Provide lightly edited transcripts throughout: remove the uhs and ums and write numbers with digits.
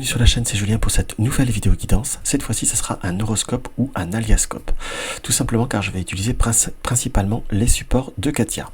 sur la chaîne, c'est Julien pour cette nouvelle vidéo guidance. Cette fois-ci, ce sera un horoscope ou un aliascope. Tout simplement car je vais utiliser principalement les supports de Katia.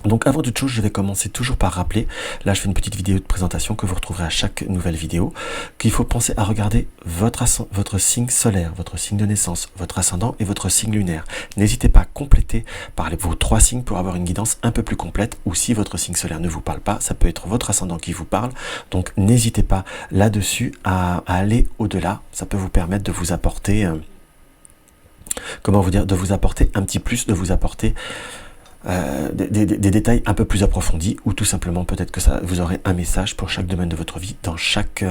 Donc avant toute chose, je vais commencer toujours par rappeler, là je fais une petite vidéo de présentation que vous retrouverez à chaque nouvelle vidéo, qu'il faut penser à regarder votre signe solaire, votre signe de naissance, votre ascendant et votre signe lunaire. N'hésitez pas à compléter par vos 3 signes pour avoir une guidance un peu plus complète, ou si votre signe solaire ne vous parle pas, ça peut être votre ascendant qui vous parle, donc n'hésitez pas là-dessus à aller au-delà, ça peut vous permettre de vous apporter, de vous apporter un petit plus, de vous apporter des détails un peu plus approfondis, ou tout simplement peut-être que vous aurez un message pour chaque domaine de votre vie dans chaque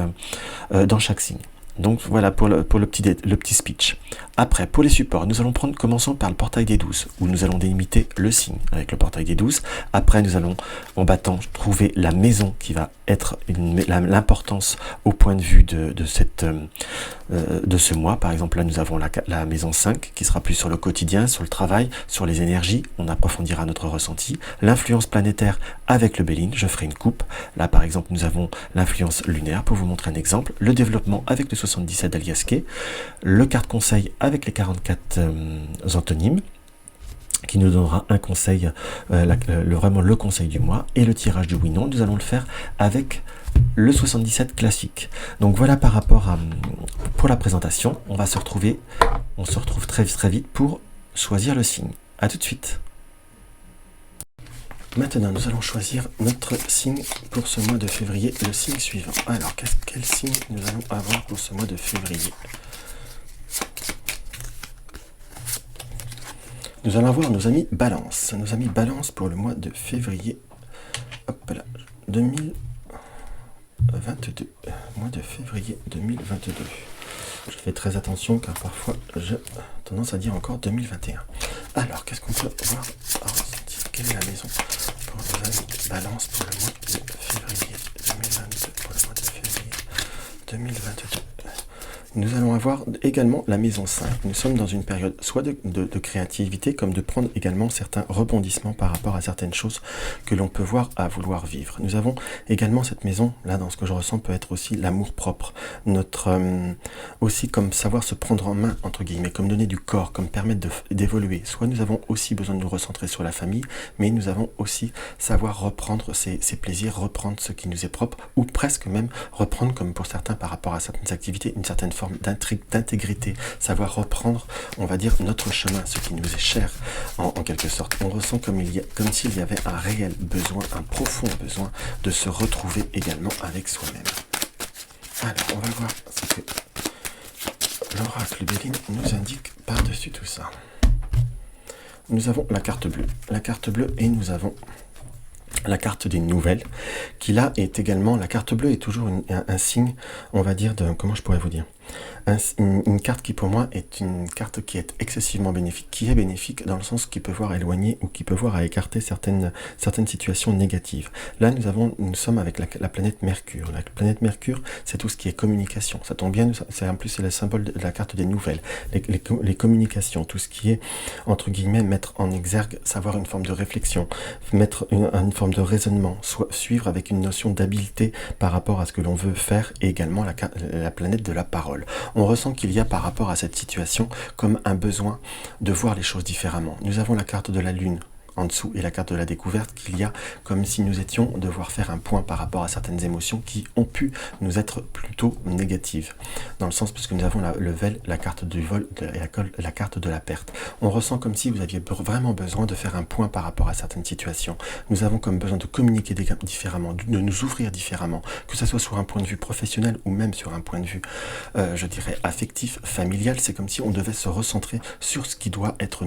signe. Donc voilà pour le petit speech. Après, pour les supports, nous allons commençons par le portail des 12, où nous allons délimiter le signe avec le portail des 12. Après, nous allons en battant trouver la maison qui va être l'importance au point de vue de ce mois. Par exemple, là nous avons la maison 5 qui sera plus sur le quotidien, sur le travail, sur les énergies. On approfondira notre ressenti. L'influence planétaire avec le Béline, je ferai une coupe. Là par exemple, nous avons l'influence lunaire pour vous montrer un exemple. Le développement avec le 77 d'Aliasquet. Le carte conseil avec les 44 antonymes, qui nous donnera un conseil, vraiment le conseil du mois, et le tirage du oui-non, nous allons le faire avec le 77 classique. Donc voilà par rapport pour la présentation. On se retrouve très vite pour choisir le signe. A tout de suite. Maintenant, nous allons choisir notre signe pour ce mois de février, le signe suivant. Alors, quel signe nous allons avoir pour ce mois de février? Nous allons avoir nos amis Balance. Nos amis Balance pour le mois de février. Hop là, 2022. Mois de février 2022. Je fais très attention car parfois j'ai tendance à dire encore 2021. Alors, qu'est-ce qu'on peut voir à ressentir? Quelle est la maison pour nos amis Balance pour le mois de février 2022? Pour le mois de février 2022. Nous allons avoir également la maison 5. Nous sommes dans une période soit de créativité, comme de prendre également certains rebondissements par rapport à certaines choses que l'on peut voir à vouloir vivre. Nous avons également cette maison, là dans ce que je ressens, peut être aussi l'amour propre. Aussi comme savoir se prendre en main, entre guillemets, comme donner du corps, comme permettre d'évoluer. Soit nous avons aussi besoin de nous recentrer sur la famille, mais nous avons aussi savoir reprendre ses plaisirs, reprendre ce qui nous est propre, ou presque même reprendre, comme pour certains par rapport à certaines activités, une certaine forme d'intégrité, savoir reprendre, on va dire, notre chemin, ce qui nous est cher en quelque sorte. On ressent comme s'il y avait un réel besoin, un profond besoin de se retrouver également avec soi-même. Alors, on va voir ce que l'oracle Béline nous indique par-dessus tout ça. Nous avons la carte bleue et nous avons la carte des nouvelles, qui là est également, la carte bleue est toujours un signe, on va dire, comment je pourrais vous dire, une carte qui pour moi est une carte qui est excessivement bénéfique, qui est bénéfique dans le sens qui peut voir à éloigner ou qui peut voir à écarter certaines situations négatives. Là nous sommes avec la planète Mercure. La planète Mercure, c'est tout ce qui est communication. Ça tombe bien, en plus c'est le symbole de la carte des nouvelles. Les communications, tout ce qui est, entre guillemets, mettre en exergue, savoir une forme de réflexion, mettre une forme de raisonnement, suivre avec une notion d'habileté par rapport à ce que l'on veut faire, et également la planète de la parole. On ressent qu'il y a par rapport à cette situation comme un besoin de voir les choses différemment. Nous avons la carte de la lune en dessous et la carte de la découverte, qu'il y a comme si nous étions devoir faire un point par rapport à certaines émotions qui ont pu nous être plutôt négatives, dans le sens puisque nous avons la carte du vol et la carte de la perte. On ressent comme si vous aviez vraiment besoin de faire un point par rapport à certaines situations. Nous avons comme besoin de communiquer différemment, de nous ouvrir différemment, que ce soit sur un point de vue professionnel ou même sur un point de vue, je dirais, affectif, familial. C'est comme si on devait se recentrer sur ce qui doit être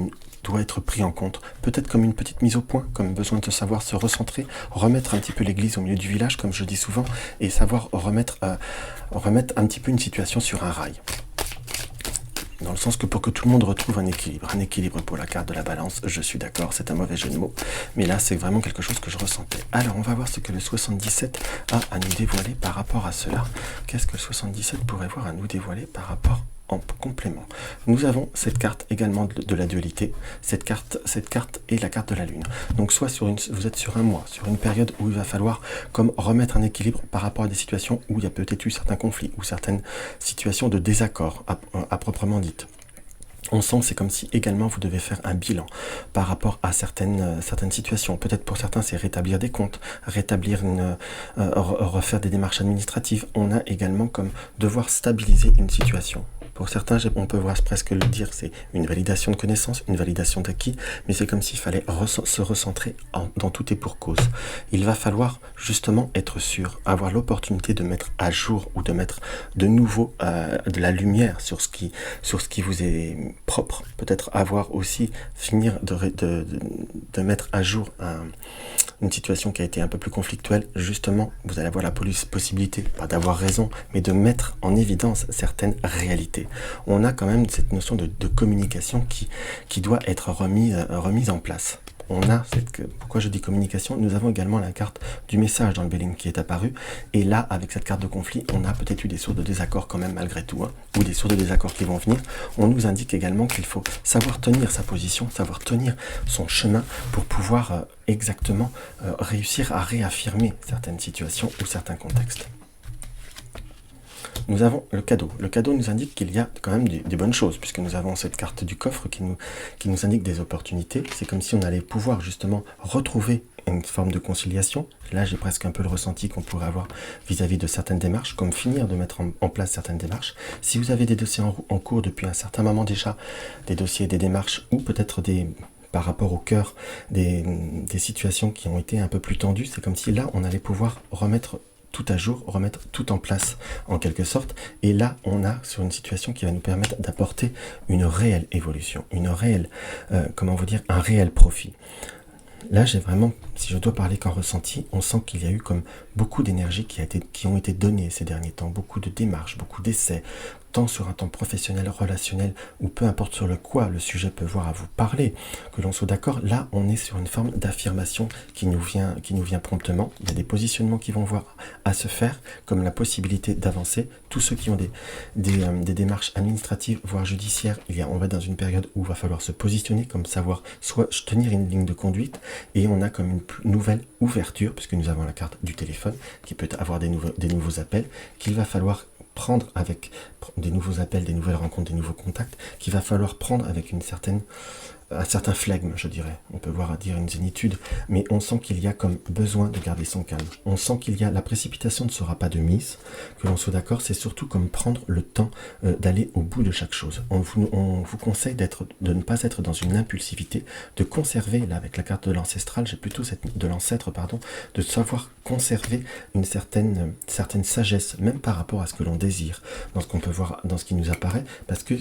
pris en compte, peut-être comme une petite mise au point, comme besoin de savoir se recentrer, remettre un petit peu l'église au milieu du village, comme je dis souvent, et savoir remettre un petit peu une situation sur un rail. Dans le sens que pour que tout le monde retrouve un équilibre pour la carte de la balance, je suis d'accord, c'est un mauvais jeu de mots, mais là c'est vraiment quelque chose que je ressentais. Alors on va voir ce que le 77 a à nous dévoiler par rapport à cela. Qu'est-ce que le 77 pourrait voir à nous dévoiler par rapport en complément. Nous avons cette carte également de la dualité. Cette carte est la carte de la lune. Donc soit vous êtes sur un mois, sur une période où il va falloir comme remettre un équilibre par rapport à des situations où il y a peut-être eu certains conflits ou certaines situations de désaccord à proprement dites. On sent que c'est comme si également vous devez faire un bilan par rapport à certaines situations. Peut-être pour certains c'est rétablir des comptes, refaire des démarches administratives. On a également comme devoir stabiliser une situation. Pour certains, on peut voir presque le dire, c'est une validation de connaissances, une validation d'acquis, mais c'est comme s'il fallait se recentrer dans tout et pour cause. Il va falloir justement être sûr, avoir l'opportunité de mettre à jour ou de mettre de nouveau de la lumière sur ce qui vous est propre. Peut-être avoir aussi, finir de mettre à jour une situation qui a été un peu plus conflictuelle. Justement, vous allez avoir la possibilité, pas d'avoir raison, mais de mettre en évidence certaines réalités. On a quand même cette notion de communication qui doit être remise en place. Pourquoi je dis communication? Nous avons également la carte du message dans le Béline qui est apparue. Et là, avec cette carte de conflit, on a peut-être eu des sources de désaccord quand même malgré tout, ou des sources de désaccord qui vont venir. On nous indique également qu'il faut savoir tenir sa position, savoir tenir son chemin pour pouvoir exactement réussir à réaffirmer certaines situations ou certains contextes. Nous avons le cadeau. Le cadeau nous indique qu'il y a quand même des bonnes choses, puisque nous avons cette carte du coffre qui nous indique des opportunités. C'est comme si on allait pouvoir justement retrouver une forme de conciliation. Là, j'ai presque un peu le ressenti qu'on pourrait avoir vis-à-vis de certaines démarches, comme finir de mettre en place certaines démarches. Si vous avez des dossiers en cours depuis un certain moment déjà, des dossiers, des démarches, ou peut-être par rapport au cœur, des situations qui ont été un peu plus tendues, c'est comme si là, on allait pouvoir remettre tout à jour, remettre tout en place en quelque sorte. Et là, on a sur une situation qui va nous permettre d'apporter une réelle évolution, un réel profit. Là, j'ai vraiment, si je dois parler qu'en ressenti, on sent qu'il y a eu comme beaucoup d'énergie qui ont été données ces derniers temps, beaucoup de démarches, beaucoup d'essais, tant sur un temps professionnel, relationnel, ou peu importe sur le sujet peut voir à vous parler, que l'on soit d'accord. Là, on est sur une forme d'affirmation qui nous vient promptement. Il y a des positionnements qui vont voir à se faire, comme la possibilité d'avancer. Tous ceux qui ont des démarches administratives, voire judiciaires, on va dans une période où il va falloir se positionner, comme savoir soit tenir une ligne de conduite, et on a comme une nouvelle ouverture, puisque nous avons la carte du téléphone, qui peut avoir des nouveaux appels, qu'il va falloir prendre avec des nouveaux appels, des nouvelles rencontres, des nouveaux contacts, qu'il va falloir prendre avec un certain flegme, je dirais. On peut dire une zénitude, mais on sent qu'il y a comme besoin de garder son calme. On sent la précipitation ne sera pas de mise, que l'on soit d'accord, c'est surtout comme prendre le temps d'aller au bout de chaque chose. On vous conseille de ne pas être dans une impulsivité, de conserver, là avec la carte de l'ancestral, j'ai plutôt de l'ancêtre, de savoir conserver une certaine sagesse, même par rapport à ce que l'on désire, dans ce qu'on peut voir, dans ce qui nous apparaît, parce que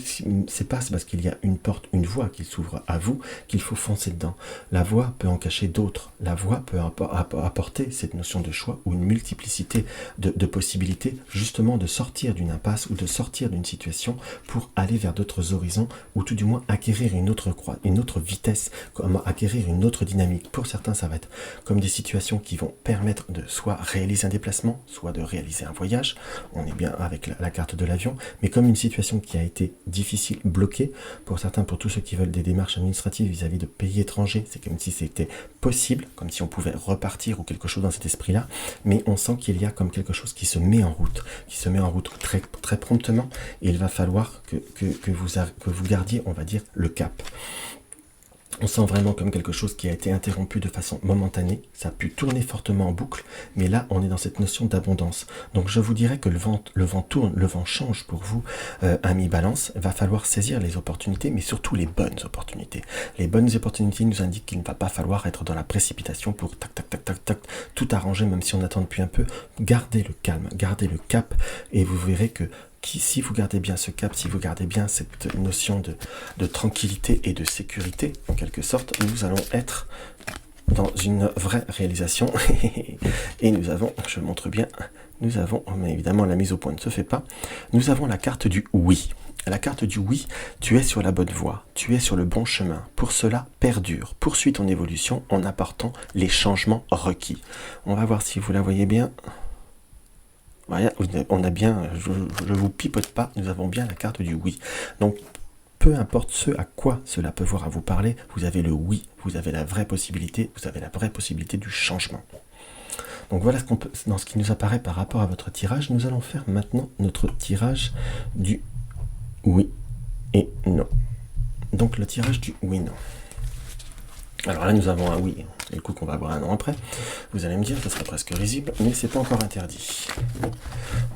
c'est parce qu'il y a une porte, une voie qui s'ouvre à vous qu'il faut foncer dedans. La voie peut en cacher d'autres. La voie peut apporter cette notion de choix ou une multiplicité de possibilités, justement de sortir d'une impasse ou de sortir d'une situation pour aller vers d'autres horizons, ou tout du moins acquérir une autre vitesse, acquérir une autre dynamique. Pour certains, ça va être comme des situations qui vont permettre de soit réaliser un déplacement, soit de réaliser un voyage. On est bien avec la carte de l'avion, mais comme une situation qui a été difficile, bloquée, pour certains, pour tous ceux qui veulent des démarches administrative vis-à-vis de pays étrangers, c'est comme si c'était possible, comme si on pouvait repartir ou quelque chose dans cet esprit-là, mais on sent qu'il y a comme quelque chose qui se met en route, très, très promptement, et il va falloir que vous gardiez, on va dire, le cap. On sent vraiment comme quelque chose qui a été interrompu de façon momentanée, ça a pu tourner fortement en boucle, mais là on est dans cette notion d'abondance. Donc je vous dirais que le vent tourne, le vent change pour vous, ami Balance. Il va falloir saisir les opportunités, mais surtout les bonnes opportunités. Les bonnes opportunités nous indiquent qu'il ne va pas falloir être dans la précipitation pour tac, tout arranger, même si on attend depuis un peu. Gardez le calme, gardez le cap, et vous verrez que si vous gardez bien ce cap, si vous gardez bien cette notion de tranquillité et de sécurité, en quelque sorte, nous allons être dans une vraie réalisation. Et nous avons, je montre bien, mais évidemment la mise au point ne se fait pas, nous avons la carte du oui. La carte du oui, tu es sur la bonne voie, tu es sur le bon chemin. Pour cela, perdure, poursuis ton évolution en apportant les changements requis. On va voir si vous la voyez bien. Voilà, on a bien, je vous pipote pas, nous avons bien la carte du oui. Donc, peu importe ce à quoi cela peut voir à vous parler, vous avez le oui, vous avez la vraie possibilité, vous avez la vraie possibilité du changement. Donc voilà dans ce qui nous apparaît par rapport à votre tirage. Nous allons faire maintenant notre tirage du oui et non. Donc le tirage du oui-non. Alors là, nous avons un oui, et le coup qu'on va avoir un non après. Vous allez me dire, ça sera presque risible, mais c'est pas encore interdit.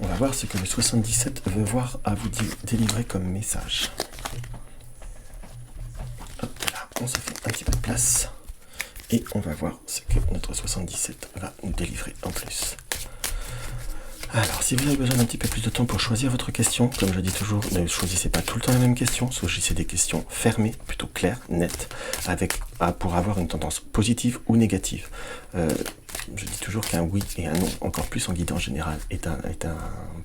On va voir ce que le 77 veut voir à vous délivrer comme message. Hop là, on se fait un petit peu de place. Et on va voir ce que notre 77 va nous délivrer en plus. Alors, si vous avez besoin d'un petit peu plus de temps pour choisir votre question, comme je dis toujours, ne choisissez pas tout le temps la même question, choisissez des questions fermées, plutôt claires, nettes, pour avoir une tendance positive ou négative. Je dis toujours qu'un oui et un non, encore plus en guidance générale, est un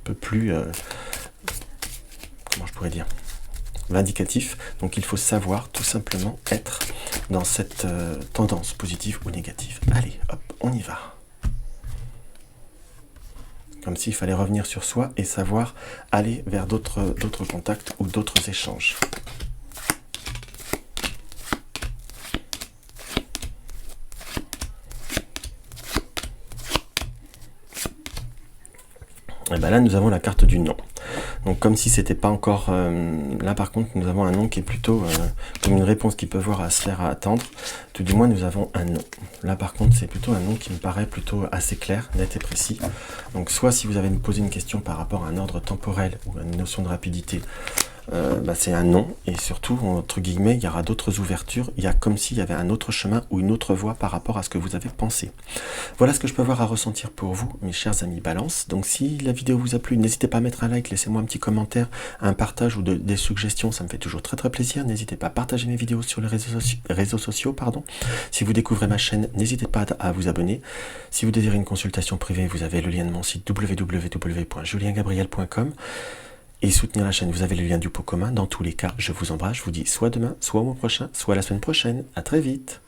peu plus, comment je pourrais dire, vindicatif. Donc il faut savoir tout simplement être dans cette tendance positive ou négative. Allez, hop, on y va. Comme s'il fallait revenir sur soi et savoir aller vers d'autres contacts ou d'autres échanges. Et bien là, nous avons la carte du non. Donc comme si c'était pas encore... là par contre, nous avons un non qui est plutôt comme une réponse qui peut voir à se faire attendre. Tout du moins, nous avons un non. Là par contre, c'est plutôt un non qui me paraît plutôt assez clair, net et précis. Donc soit si vous avez me posé une question par rapport à un ordre temporel ou à une notion de rapidité, c'est un non, et surtout, entre guillemets, il y aura d'autres ouvertures, il y a comme s'il y avait un autre chemin ou une autre voie par rapport à ce que vous avez pensé. Voilà ce que je peux avoir à ressentir pour vous, mes chers amis Balance. Donc si la vidéo vous a plu, n'hésitez pas à mettre un like, laissez-moi un petit commentaire, un partage ou des suggestions, ça me fait toujours très très plaisir. N'hésitez pas à partager mes vidéos sur les réseaux sociaux. Si vous découvrez ma chaîne, n'hésitez pas à vous abonner. Si vous désirez une consultation privée, vous avez le lien de mon site www.juliengabriel.com. Et soutenir la chaîne, vous avez le lien du pot commun. Dans tous les cas, je vous embrasse, je vous dis soit demain, soit au mois prochain, soit la semaine prochaine. À très vite.